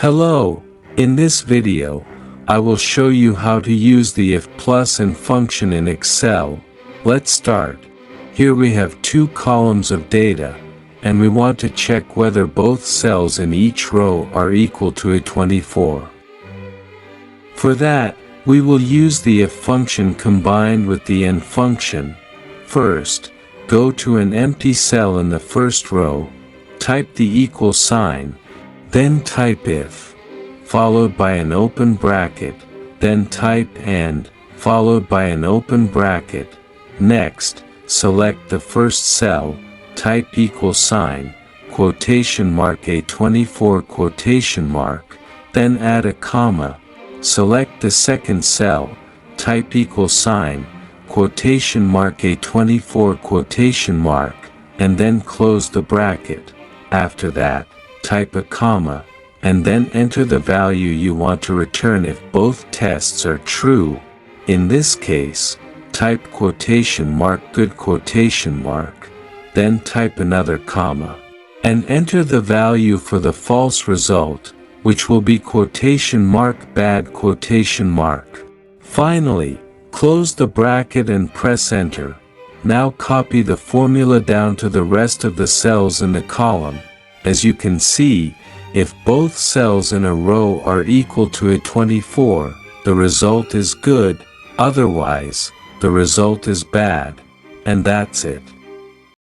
Hello, in this video, I will show you how to use the if plus and function in Excel. Let's start. Here we have two columns of data, and we want to check whether both cells in each row are equal to a 24. For that, we will use the if function combined with the and function. First, go to an empty cell in the first row, type the equal sign, then type if, followed by an open bracket, then type and, followed by an open bracket. Next, select the first cell, type equal sign, quotation mark A24 quotation mark, then add a comma. Select the second cell, type equal sign, quotation mark A24 quotation mark, and then close the bracket. After that, type a comma, and then enter the value you want to return if both tests are true. In this case, type quotation mark good quotation mark, then type another comma, and enter the value for the false result, which will be quotation mark bad quotation mark. Finally, close the bracket and press enter. Now copy the formula down to the rest of the cells in the column. As you can see, if both cells in a row are equal to a 24, the result is good, otherwise, the result is bad. And that's it.